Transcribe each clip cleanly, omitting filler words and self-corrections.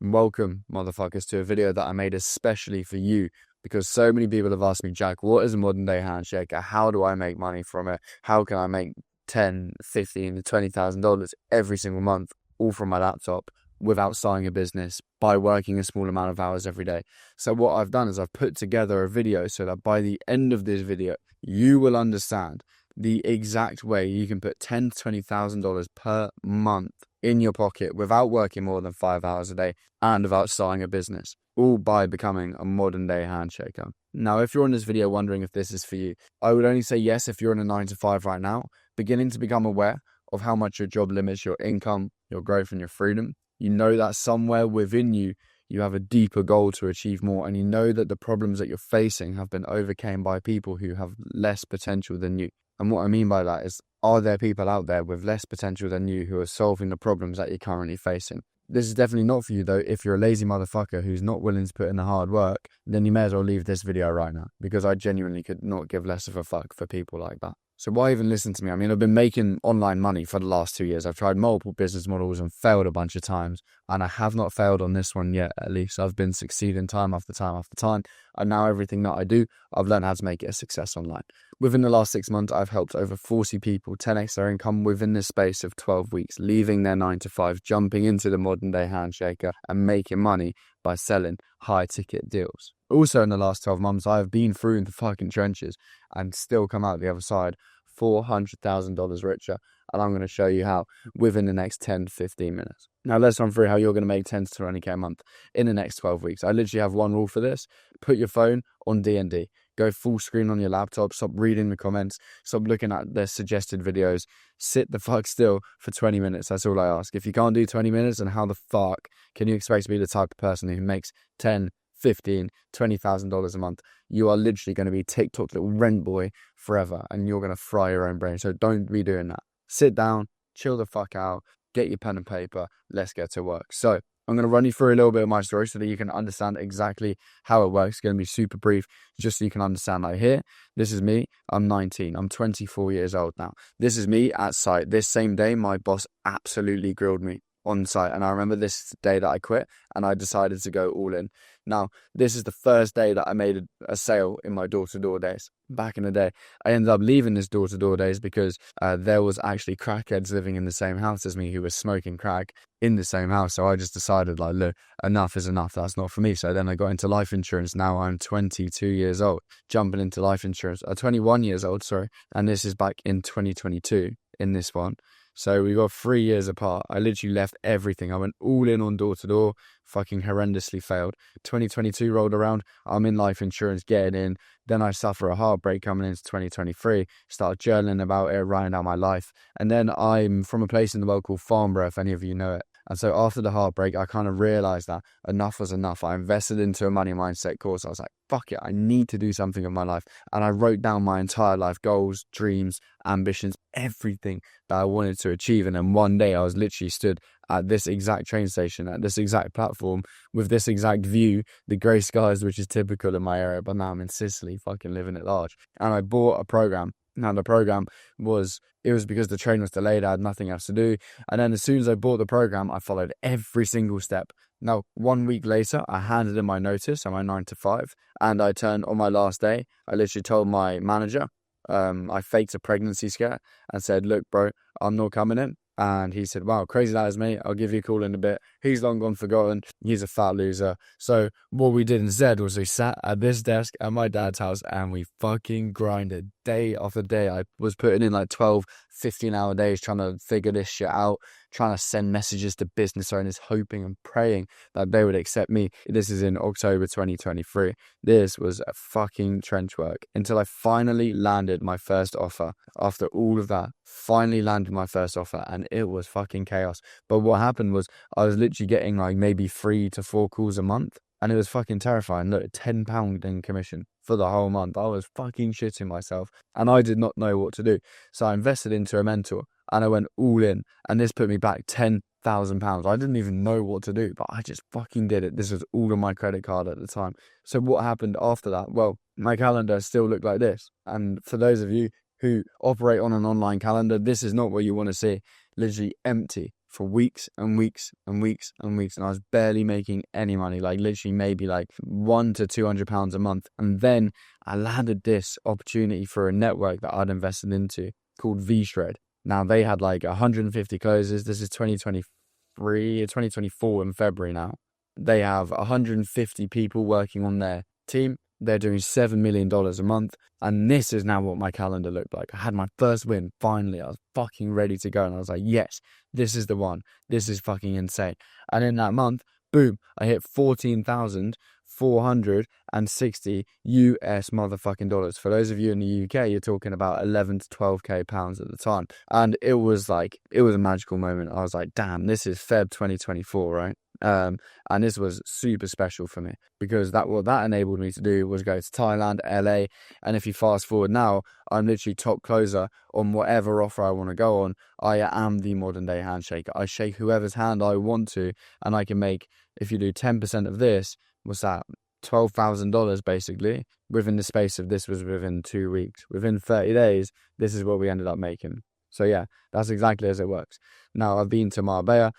Welcome, motherfuckers, to a video that I made especially for you because so many people have asked me, Jack, what is a modern day handshaker? How do I make money from it? How can I make 10, 15 to $20,000 every single month, all from my laptop without starting a business by working a small amount of hours every day? So what I've done is I've put together a video so that by the end of this video, you will understand the exact way you can put $10,000 to $20,000 per month in your pocket without working more than 5 hours a day and without starting a business, all by becoming a modern day handshaker. Now, if you're in this video wondering if this is for you, I would only say yes if you're in a 9 to 5 right now, beginning to become aware of how much your job limits your income, your growth, and your freedom. You know that somewhere within you, you have a deeper goal to achieve more, and you know that the problems that you're facing have been overcome by people who have less potential than you. And what I mean by that is, are there people out there with less potential than you who are solving the problems that you're currently facing? This is definitely not for you though. If you're a lazy motherfucker who's not willing to put in the hard work, then you may as well leave this video right now, because I genuinely could not give less of a fuck for people like that. So why even listen to me? I mean, I've been making online money for the last 2 years. I've tried multiple business models and failed a bunch of times, and I have not failed on this one yet. At least I've been succeeding time after time after time. And now everything that I do, I've learned how to make it a success online. Within the last 6 months, I've helped over 40 people 10x their income within the space of 12 weeks, leaving their 9 to 5, jumping into the modern day handshaker and making money by selling high ticket deals. Also in the last 12 months, I've been through the fucking trenches and still come out the other side $400,000 richer. And I'm going to show you how within the next 10 to 15 minutes. Now let's run through how you're going to make 10 to 20k a month in the next 12 weeks. I literally have one rule for this. Put your phone on D&D. Go full screen on your laptop. Stop reading the comments. Stop looking at the suggested videos. Sit the fuck still for 20 minutes. That's all I ask. If you can't do 20 minutes, then how the fuck can you expect to be the type of person who makes 10, 15, $20,000 a month? You are literally going to be TikTok's little rent boy forever, and you're going to fry your own brain. So don't be doing that. Sit down, chill the fuck out, get your pen and paper. Let's get to work. So I'm going to run you through a little bit of my story so that you can understand exactly how it works. It's going to be super brief, just so you can understand. Like here, this is me. I'm 19. I'm 24 years old now. This is me at site. This same day, my boss absolutely grilled me on site. And I remember this is the day that I quit and I decided to go all in. Now, this is the first day that I made a sale in my door-to-door days. Back in the day, I ended up leaving this door-to-door days because there was actually crackheads living in the same house as me who were smoking crack in the same house. So I just decided, like, look, enough is enough. That's not for me. So then I got into life insurance. Now I'm 22 years old, jumping into life insurance. 21 years old, sorry. And this is back in 2022 in this one. So we got 3 years apart. I literally left everything. I went all in on door to door, fucking horrendously failed. 2022 rolled around. I'm in life insurance, getting in. Then I suffer a heartbreak coming into 2023. Start journaling about it, writing down my life. And then I'm from a place in the world called Farnborough, if any of you know it. And so after the heartbreak, I kind of realized that enough was enough. I invested into a money mindset course. I was like, fuck it, I need to do something with my life. And I wrote down my entire life goals, dreams, ambitions, everything that I wanted to achieve. And then one day I was literally stood at this exact train station, at this exact platform, with this exact view, the grey skies, which is typical in my area. But now I'm in Sicily, fucking living it large. And I bought a program. Now the program was because the train was delayed. I had nothing else to do. And then as soon as I bought the program, I followed every single step. Now, 1 week later, I handed in my notice on my 9 to 5, and I turned on my last day. I literally told my manager, I faked a pregnancy scare and said, look, bro, I'm not coming in. And he said, wow, crazy that is, mate. I'll give you a call in a bit. He's long gone forgotten. He's a fat loser. So what we did instead was we sat at this desk at my dad's house and we fucking grinded day after day. I was putting in like 12, 15-hour days trying to figure this shit out, trying to send messages to business owners, hoping and praying that they would accept me. This is in October 2023. This was a fucking trench work until I finally landed my first offer. After all of that, finally landed my first offer, and it was fucking chaos. But what happened was I was literally getting like maybe 3 to 4 calls a month, and it was fucking terrifying. Look, £10 in commission for the whole month. I was fucking shitting myself, and I did not know what to do. So I invested into a mentor, and I went all in, and this put me back £10,000. I didn't even know what to do, but I just fucking did it. This was all on my credit card at the time. So what happened after that? Well, my calendar still looked like this. And for those of you who operate on an online calendar, this is not what you want to see. Literally empty for weeks and weeks and weeks and weeks, and I was barely making any money, like literally maybe like £100 to £200 a month. And then I landed this opportunity for a network that I'd invested into called V-Shred. Now they had like 150 closes. This is 2023 or 2024 in February now. They have 150 people working on their team. They're doing $7 million a month. And this is now what my calendar looked like. I had my first win. Finally, I was fucking ready to go. And I was like, yes, this is the one. This is fucking insane. And in that month, boom, I hit 14,460 US motherfucking dollars. For those of you in the UK, you're talking about 11 to 12k pounds at the time. And it was a magical moment. I was like, damn, this is Feb 2024, right? And this was super special for me, because what that enabled me to do was go to Thailand, LA, and if you fast forward now, I'm literally top closer on whatever offer I want to go on. I am the modern day handshaker. I shake whoever's hand I want to, and I can make, if you do 10% of this, what's that? $12,000 basically within the space of, this was within 2 weeks. Within 30 days, this is what we ended up making. So yeah, that's exactly as it works. Now, I've been to Marbella.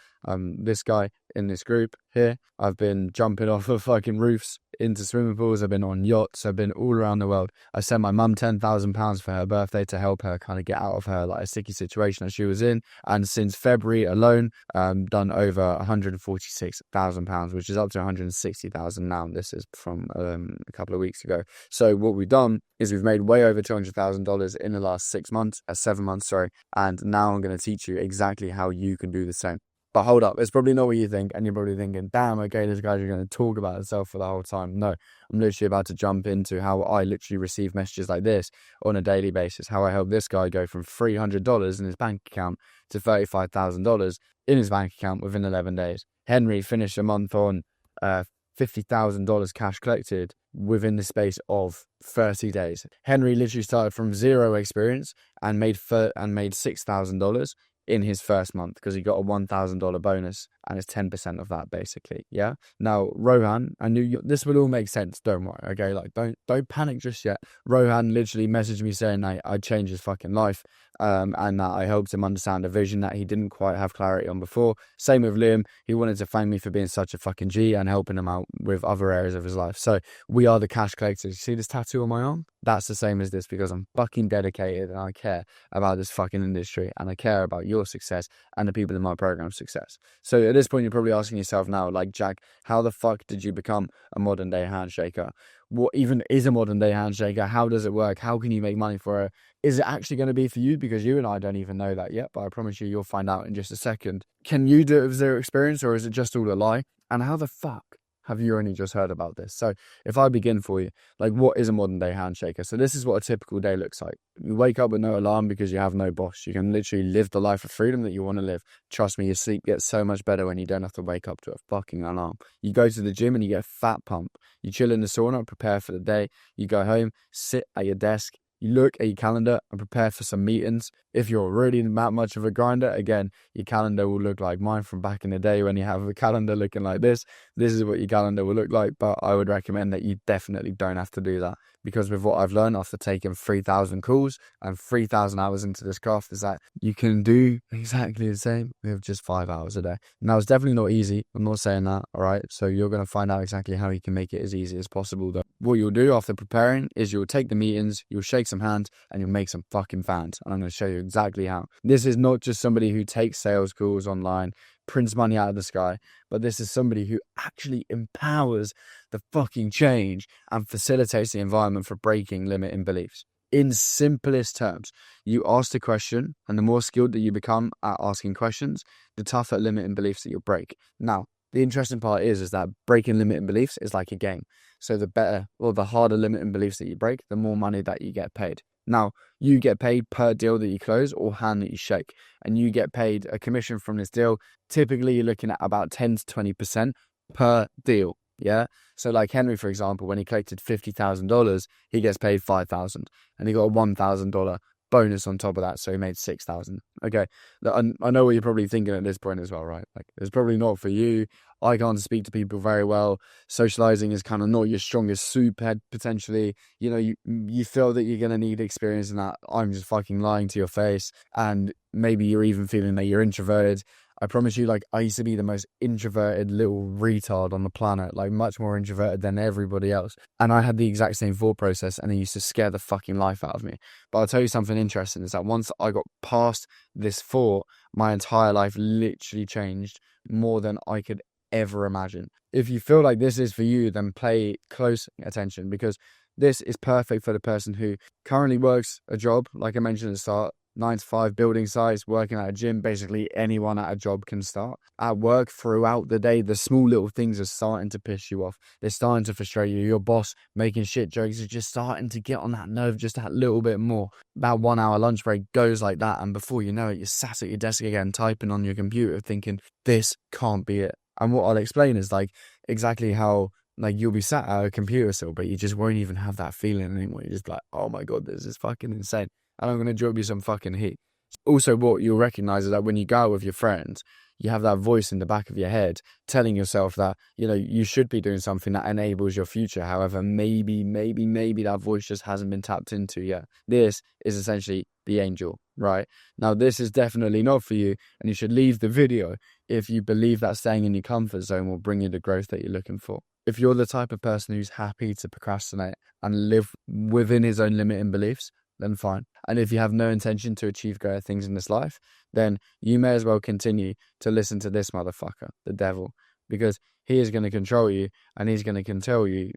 This guy in this group here. I've been jumping off of fucking roofs into swimming pools. I've been on yachts. I've been all around the world. I sent my mum £10,000 for her birthday to help her kind of get out of her like a sticky situation that she was in. And since February alone, done over £146,000, which is up to £160,000 now. This is from a couple of weeks ago. So what we've done is we've made way over $200,000 in the last 7 months, sorry. And now I'm going to teach you exactly how you can do the same. But hold up, it's probably not what you think, and you're probably thinking, damn, okay, this guy's going to talk about himself for the whole time. No, I'm literally about to jump into how I literally receive messages like this on a daily basis, how I help this guy go from $300 in his bank account to $35,000 in his bank account within 11 days. Henry finished a month on $50,000 cash collected within the space of 30 days. Henry literally started from zero experience and made $6,000 in his first month, because he got a $1,000 bonus, and it's 10% of that basically. Yeah. Now, Rohan, I knew this would all make sense. Don't worry. Okay. Like, don't panic just yet. Rohan literally messaged me saying that I changed his fucking life, and that I helped him understand a vision that he didn't quite have clarity on before. Same with Liam. He wanted to thank me for being such a fucking G and helping him out with other areas of his life. So we are the cash collectors. You see this tattoo on my arm? That's the same as this, because I'm fucking dedicated and I care about this fucking industry, and I care about your success and the people in my program's success. So at this point, you're probably asking yourself now, like, Jack, how the fuck did you become a modern day handshaker? What even is a modern day handshaker? How does it work? How can you make money for it? Is it actually going to be for you? Because you and I don't even know that yet, but I promise you'll find out in just a second. Can you do it with zero experience, or is it just all a lie? And how the fuck have you only just heard about this? So if I begin for you, like, what is a modern day handshaker? So this is what a typical day looks like. You wake up with no alarm because you have no boss. You can literally live the life of freedom that you want to live. Trust me, your sleep gets so much better when you don't have to wake up to a fucking alarm. You go to the gym and you get a fat pump. You chill in the sauna, prepare for the day. You go home, sit at your desk. You look at your calendar and prepare for some meetings. If you're really that much of a grinder, again, your calendar will look like mine from back in the day when you have a calendar looking like this. This is what your calendar will look like, but I would recommend that you definitely don't have to do that, because with what I've learned after taking 3,000 calls and 3,000 hours into this craft is that you can do exactly the same with just 5 hours a day. Now, it's definitely not easy. I'm not saying that, all right? So you're going to find out exactly how you can make it as easy as possible, though. What you'll do after preparing is you'll take the meetings, you'll shake some hands, and you'll make some fucking fans. And I'm going to show you exactly how. This is not just somebody who takes sales calls online, prints money out of the sky, but this is somebody who actually empowers the fucking change and facilitates the environment for breaking limiting beliefs. In simplest terms, you ask the question, and the more skilled that you become at asking questions, the tougher limiting beliefs that you'll break. Now, the interesting part is that breaking limiting beliefs is like a game. So the better or the harder limiting beliefs that you break, the more money that you get paid. Now, you get paid per deal that you close or hand that you shake, and you get paid a commission from this deal. Typically, you're looking at about 10 to 20% per deal. Yeah. So like Henry, for example, when he collected $50,000, he gets paid $5,000, and he got a $1,000 bonus on top of that. So he made $6,000. Okay. I know what you're probably thinking at this point as well, right? Like, it's probably not for you. I can't speak to people very well. Socializing is kind of not your strongest suit potentially. You know, you feel that you're going to need experience in that. I'm just fucking lying to your face. And maybe you're even feeling that you're introverted. I promise you, like, I used to be the most introverted little retard on the planet, like much more introverted than everybody else. And I had the exact same thought process, and it used to scare the fucking life out of me. But I'll tell you something interesting is that once I got past this thought, my entire life literally changed more than I could ever imagine. If you feel like this is for you, then pay close attention, because this is perfect for the person who currently works a job, like I mentioned at the start, 9 to 5, building sites, working at a gym. Basically anyone at a job can start. At work, throughout the day, the small little things are starting to piss you off. They're starting to frustrate you. Your boss making shit jokes is just starting to get on that nerve just that little bit more. About 1 hour lunch break goes like that, and before you know it, you're sat at your desk again, typing on your computer, thinking, this can't be it. And what I'll explain is like exactly how, like, you'll be sat at a computer still, but you just won't even have that feeling anymore. You're just like, oh my God, this is fucking insane. And I'm going to drop you some fucking heat. Also, what you'll recognize is that when you go out with your friends, you have that voice in the back of your head telling yourself that, you know, you should be doing something that enables your future. However, maybe that voice just hasn't been tapped into yet. This is essentially the angel, right? Now, this is definitely not for you, and you should leave the video if you believe that staying in your comfort zone will bring you the growth that you're looking for. If you're the type of person who's happy to procrastinate and live within his own limiting beliefs, then fine. And if you have no intention to achieve greater things in this life, then you may as well continue to listen to this motherfucker, the devil, because he is going to control you, and he's going to tell you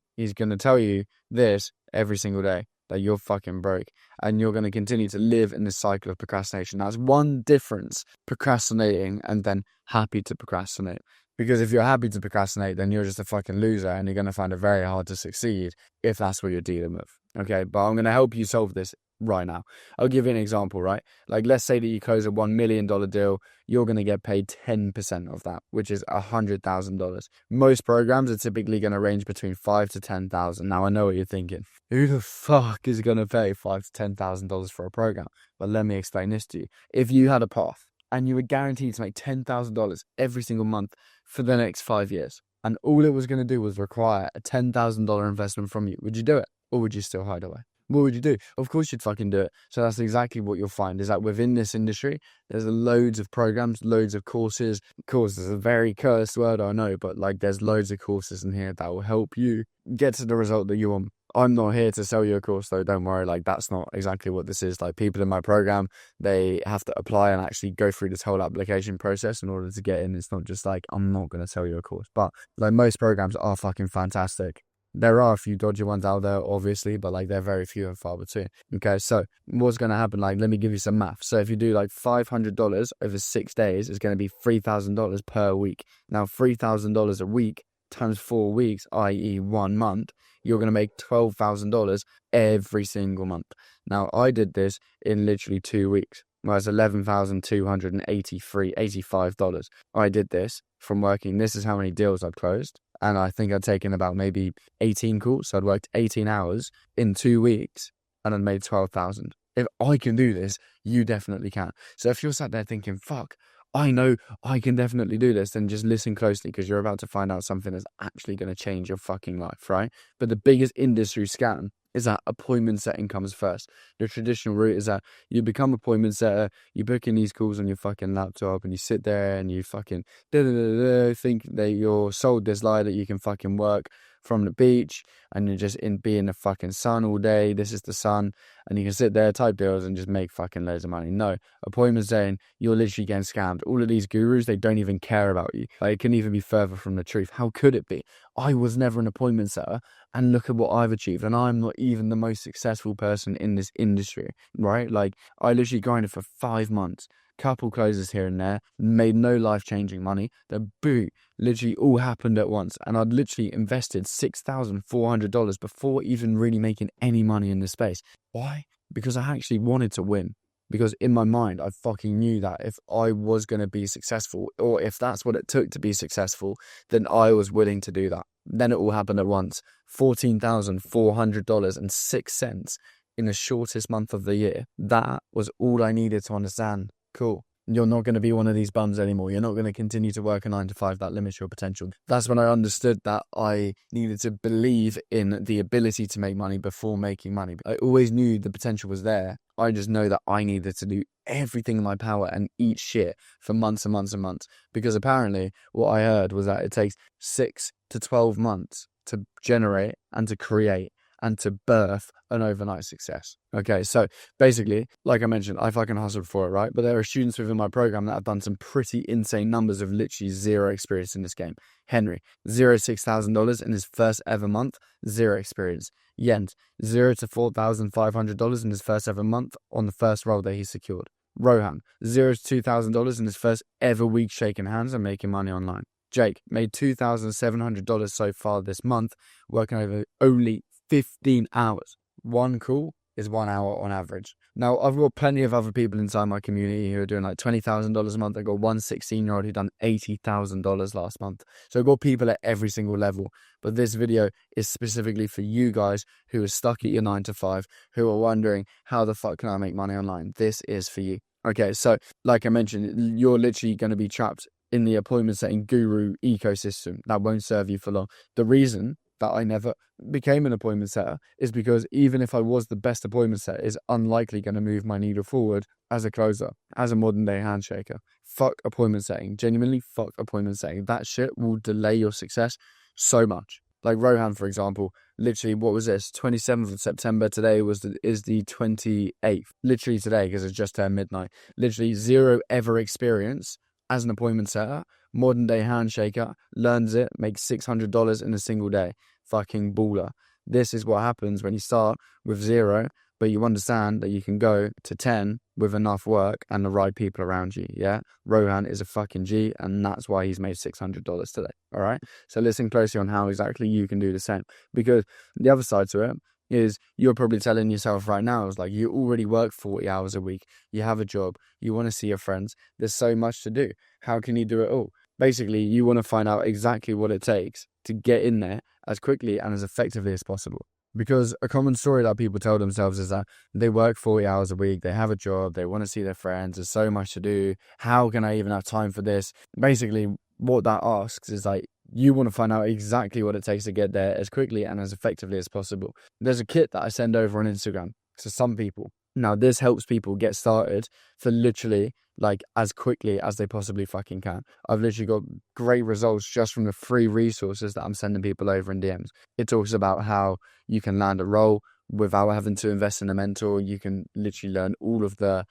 this every single day, that you're fucking broke, and you're going to continue to live in this cycle of procrastination. That's one difference, procrastinating and then happy to procrastinate. Because if you're happy to procrastinate, then you're just a fucking loser, and you're going to find it very hard to succeed if that's what you're dealing with. Okay, but I'm going to help you solve this right now. I'll give you an example, right? Like, let's say that you close a $1 million deal, you're going to get paid 10% of that, which is $100,000. Most programs are typically going to range between $5,000 to $10,000. Now, I know what you're thinking. Who the fuck is going to pay $5,000 to $10,000 for a program? But let me explain this to you. If you had a path and you were guaranteed to make $10,000 every single month for the next 5 years, and all it was going to do was require a $10,000 investment from you, would you do it? Or would you still hide away? What would you do? Of course you'd fucking do it. So that's exactly what you'll find, is that within this industry, there's loads of programs, loads of courses. Course is a very cursed word, I know, but like, there's loads of courses in here that will help you get to the result that you want. I'm not here to sell you a course though, don't worry. Like, that's not exactly what this is. Like, people in my program, they have to apply and actually go through this whole application process in order to get in. It's not just like, I'm not going to sell you a course. But like, most programs are fucking fantastic. There are a few dodgy ones out there, obviously, but like, they're very few and far between. Okay, so what's going to happen? Like, let me give you some math. So if you do like $500 over 6 days, it's going to be $3,000 per week. Now, $3,000 a week times 4 weeks, i.e. 1 month, you're going to make $12,000 every single month. Now, I did this in literally 2 weeks. Well, it's $11,285. I did this from working. This is how many deals I'd closed. And I think I'd taken about maybe 18 calls. So I'd worked 18 hours in 2 weeks and I'd made 12,000. If I can do this, you definitely can. So if you're sat there thinking, fuck, I know I can definitely do this, then just listen closely, because you're about to find out something that's actually going to change your fucking life, right? But the biggest industry scam is that appointment setting comes first. The traditional route is that you become appointment setter, you book in these calls on your fucking laptop, and you sit there and you fucking think that you're sold this lie that you can fucking work from the beach and you're just be in the fucking sun all day. This is the sun, and you can sit there, type deals, and just make fucking loads of money. No, appointment setting, you're literally getting scammed. All of these gurus, they don't even care about you. Like, it can even be further from the truth. How could it be? I was never an appointment setter, and look at what I've achieved, and I'm not even the most successful person in this industry, right? Like, I literally grinded for 5 months, couple closes here and there, made no life-changing money. The boot literally all happened at once, and I'd literally invested $6,400 before even really making any money in this space. Why? Because I actually wanted to win. Because in my mind, I fucking knew that if I was going to be successful, or if that's what it took to be successful, then I was willing to do that. Then it all happened at once. $14,400.06 in the shortest month of the year. That was all I needed to understand. Cool. You're not going to be one of these bums anymore. You're not going to continue to work a 9 to 5 that limits your potential. That's when I understood that I needed to believe in the ability to make money before making money. I always knew the potential was there. I just know that I needed to do everything in my power and eat shit for months and months and months. Because apparently what I heard was that it takes 6 to 12 months to generate and to create and to birth an overnight success. Okay, so basically, like I mentioned, I fucking hustled for it, right? But there are students within my program that have done some pretty insane numbers of literally zero experience in this game. Henry, $6,000 in his first ever month, zero experience. Jens, $0 to $4,500 in his first ever month on the first role that he secured. Rohan, $0 to $2,000 in his first ever week shaking hands and making money online. Jake made $2,700 so far this month, working over only 15 hours. One call is 1 hour on average. Now, I've got plenty of other people inside my community who are doing like $20,000 a month. I've got one 16-year-old who done $80,000 last month. So I've got people at every single level. But this video is specifically for you guys who are stuck at your 9 to 5, who are wondering, how the fuck can I make money online? This is for you. Okay, so like I mentioned, you're literally going to be trapped in the appointment setting guru ecosystem that won't serve you for long. The reason that I never became an appointment setter is because even if I was the best appointment setter, it's unlikely going to move my needle forward as a closer, as a modern day handshaker. Fuck appointment setting. Genuinely fuck appointment setting. That shit will delay your success so much. Like Rohan, for example, literally, what was this? 27th of September. Today is the 28th. Literally today, because it's just turned midnight. Literally zero ever experience as an appointment setter. Modern day handshaker, learns it, makes $600 in a single day. Fucking baller. This is what happens when you start with zero, but you understand that you can go to 10 with enough work and the right people around you. Yeah, Rohan is a fucking G, and that's why he's made $600 today. All right, so listen closely on how exactly you can do the same, because the other side to it is you're probably telling yourself right now, it's like you already work 40 hours a week, you have a job, you want to see your friends, there's so much to do. How can you do it all? Basically, you want to find out exactly what it takes to get in there as quickly and as effectively as possible. Because a common story that people tell themselves is that they work 40 hours a week, they have a job, they want to see their friends, there's so much to do. How can I even have time for this? Basically, what that asks is like, you want to find out exactly what it takes to get there as quickly and as effectively as possible. There's a kit that I send over on Instagram to some people. Now, this helps people get started for literally like as quickly as they possibly fucking can. I've literally got great results just from the free resources that I'm sending people over in DMs. It talks about how you can land a role without having to invest in a mentor. You can literally learn all of the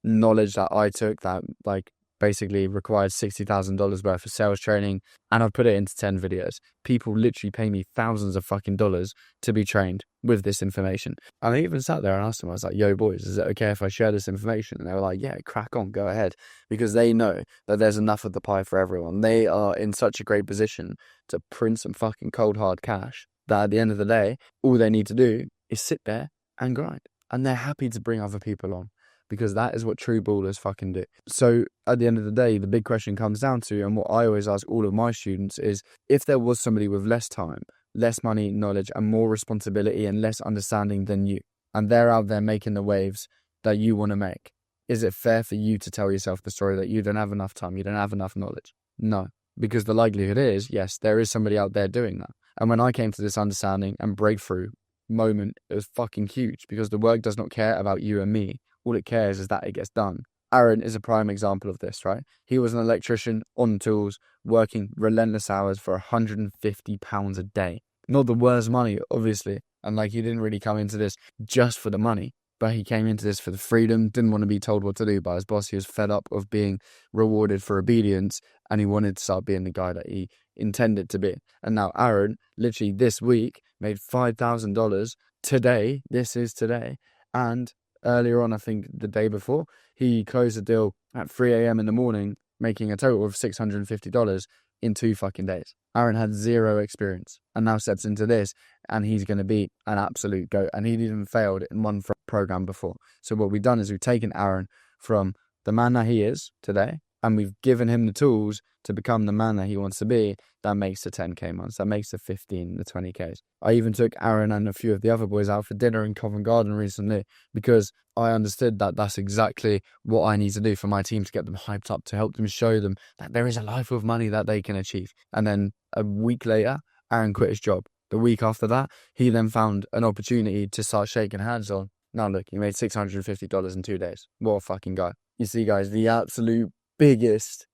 knowledge that I took that like basically required $60,000 worth of sales training, and I've put it into 10 videos. People literally pay me thousands of fucking dollars to be trained with this information. And I even sat there and asked them, I was like, yo boys, is it okay if I share this information? And they were like, yeah, crack on, go ahead. Because they know that there's enough of the pie for everyone. They are in such a great position to print some fucking cold hard cash that at the end of the day, all they need to do is sit there and grind. And they're happy to bring other people on, because that is what true ballers fucking do. So at the end of the day, the big question comes down to, and what I always ask all of my students is, if there was somebody with less time, less money, knowledge, and more responsibility and less understanding than you, and they're out there making the waves that you want to make, is it fair for you to tell yourself the story that you don't have enough time, you don't have enough knowledge? No, because the likelihood is, yes, there is somebody out there doing that. And when I came to this understanding and breakthrough moment, it was fucking huge, because the work does not care about you and me. All it cares is that it gets done. Aaron is a prime example of this, right? He was an electrician on tools, working relentless hours for £150 a day. Not the worst money, obviously. And like, he didn't really come into this just for the money, but he came into this for the freedom, didn't want to be told what to do by his boss. He was fed up of being rewarded for obedience, and he wanted to start being the guy that he intended to be. And now Aaron, literally this week, made $5,000 today. This is today. And earlier on, I think the day before, he closed a deal at 3 a.m. in the morning, making a total of $650 in 2 fucking days. Aaron had zero experience and now steps into this, and he's going to be an absolute goat. And he'd even failed in one program before. So what we've done is we've taken Aaron from the man that he is today, and we've given him the tools to become the man that he wants to be, that makes the 10K months. That makes the 15, the 20Ks. I even took Aaron and a few of the other boys out for dinner in Covent Garden recently because I understood that that's exactly what I need to do for my team to get them hyped up, to help them show them that there is a life of money that they can achieve. And then a week later, Aaron quit his job. The week after that, he then found an opportunity to start shaking hands on. Now look, he made $650 in 2 days. What a fucking guy. You see, guys, the absolute biggest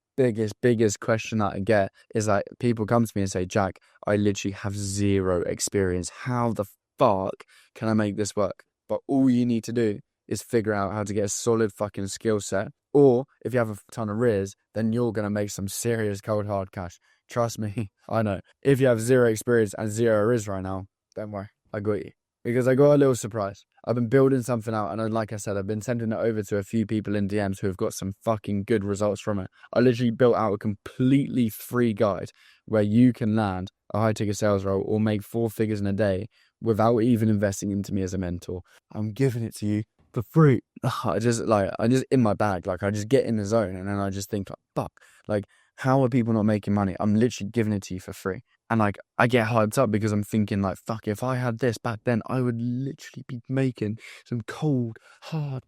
question that I get is like, people come to me and say, Jack, I literally have zero experience. How the fuck can I make this work? But all you need to do is figure out how to get a solid fucking skill set. Or if you have a ton of arrears, then you're going to make some serious cold hard cash. Trust me, I know. If you have zero experience and zero arrears right now, don't worry, I got you. Because I got a little surprise. I've been building something out, and like I said, I've been sending it over to a few people in DMs who have got some fucking good results from it. I literally built out a completely free guide where you can land a high ticket sales role or make 4 figures in a day without even investing into me as a mentor. I'm giving it to you for free. I just in my bag, like I just get in the zone, and then I just think like, fuck, like how are people not making money? I'm literally giving it to you for free. And like, I get hyped up because I'm thinking like, fuck, if I had this back then, I would literally be making some cold, hard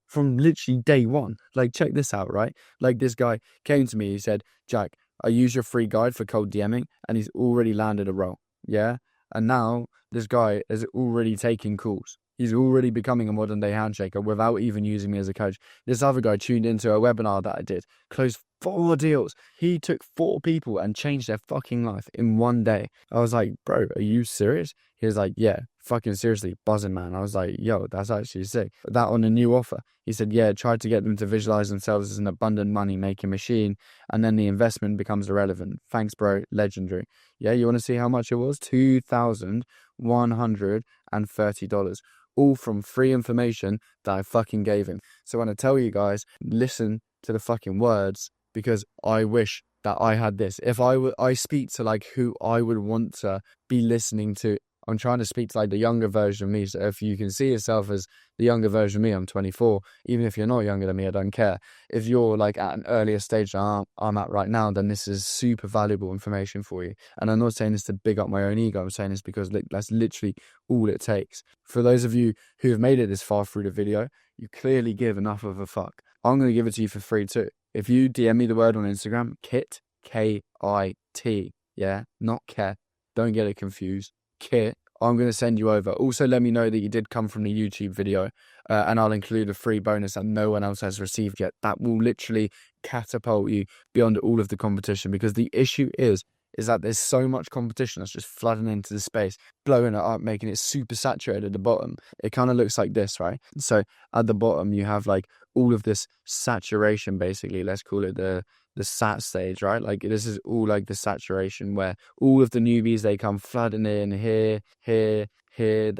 from literally day one. Like, check this out, right? Like, this guy came to me, he said, Jack, I use your free guide for cold DMing, and he's already landed a role. Yeah. And now this guy is already taking calls. He's already becoming a modern day handshaker without even using me as a coach. This other guy tuned into a webinar that I did, closed 4 deals. He took 4 people and changed their fucking life in 1 day. I was like, bro, are you serious? He was like, yeah, fucking seriously, buzzing, man. I was like, yo, that's actually sick. That on a new offer. He said, yeah, tried to get them to visualize themselves as an abundant money making machine, and then the investment becomes irrelevant. Thanks, bro. Legendary. Yeah, you want to see how much it was? $2,130. All from free information that I fucking gave him. So when I tell you guys, listen to the fucking words, because I wish that I had this. If I speak to like who I would want to be listening to. I'm trying to speak to like the younger version of me. So if you can see yourself as the younger version of me, I'm 24. Even if you're not younger than me, I don't care. If you're like at an earlier stage than I'm at right now, then this is super valuable information for you. And I'm not saying this to big up my own ego. I'm saying this because that's literally all it takes. For those of you who have made it this far through the video, you clearly give enough of a fuck. I'm going to give it to you for free too. If you DM me the word on Instagram, KIT, K-I-T, yeah, not care. Don't get it confused. Kit, I'm going to send you over. Also, let me know that you did come from the YouTube video, and I'll include a free bonus that no one else has received yet. That will literally catapult you beyond all of the competition, because the issue is that there's so much competition that's just flooding into the space, blowing it up, making it super saturated at the bottom. It kind of looks like this, right? So at the bottom, you have like all of this saturation, basically. Let's call it the sat stage, right? Like this is all like the saturation where all of the newbies, they come flooding in here. They're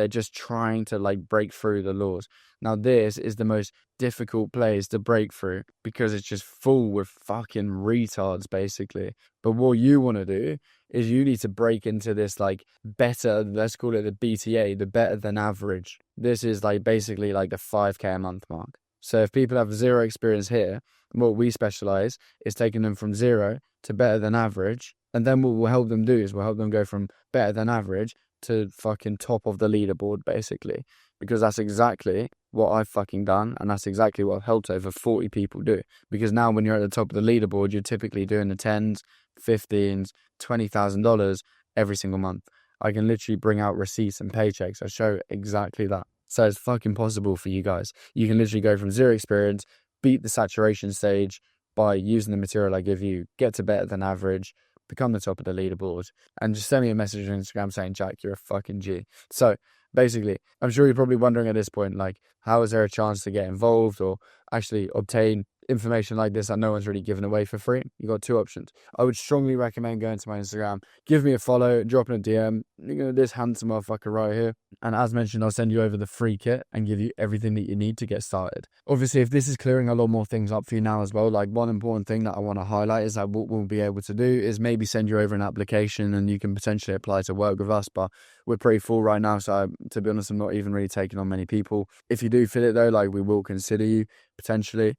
just trying to like break through the laws. Now this is the most difficult place to break through because it's just full with fucking retards, basically. But what you want to do is you need to break into this like better, let's call it the BTA, the better than average. This is like basically like the 5K a month mark. So if people have zero experience here, what we specialize is taking them from 0 to better than average. And then what we'll help them do is we'll help them go from better than average to fucking top of the leaderboard, basically. Because that's exactly what I've fucking done. And that's exactly what I've helped over 40 people do. Because now when you're at the top of the leaderboard, you're typically doing the 10s, 15s, $20,000 every single month. I can literally bring out receipts and paychecks. I show exactly that. So it's fucking possible for you guys. You can literally go from 0 experience, beat the saturation stage by using the material I give you, get to better than average, become the top of the leaderboard, and just send me a message on Instagram saying, Jack, you're a fucking G. So basically, I'm sure you're probably wondering at this point, like, how is there a chance to get involved or actually obtain information like this that no one's really given away for free? You got 2 options. I would strongly recommend going to my Instagram, give me a follow, dropping a DM, this handsome motherfucker right here. And as mentioned, I'll send you over the free kit and give you everything that you need to get started. Obviously, if this is clearing a lot more things up for you now as well, like one important thing that I want to highlight is that what we'll be able to do is maybe send you over an application and you can potentially apply to work with us, but we're pretty full right now. So to be honest, I'm not even really taking on many people. If you do fit it though, like we will consider you. potentially.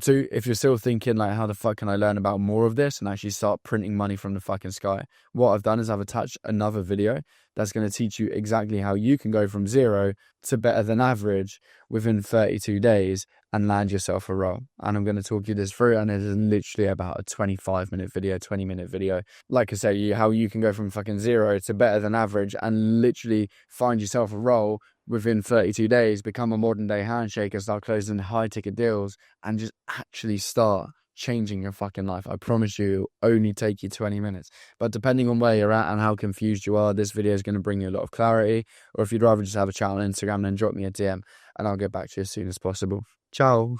Two, if you're still thinking like, how the fuck can I learn about more of this and actually start printing money from the fucking sky? What I've done is I've attached another video that's going to teach you exactly how you can go from zero to better than average within 32 days and land yourself a role. And I'm going to talk you this through, and it is literally about a 25-minute video, 20-minute video. Like I say, how you can go from fucking zero to better than average and literally find yourself a role within 32 days, become a modern day handshaker, start closing high ticket deals, and just actually start changing your fucking life. I promise you, it'll only take you 20 minutes. But depending on where you're at and how confused you are, this video is going to bring you a lot of clarity. Or if you'd rather just have a chat on Instagram, then drop me a DM and I'll get back to you as soon as possible. Ciao.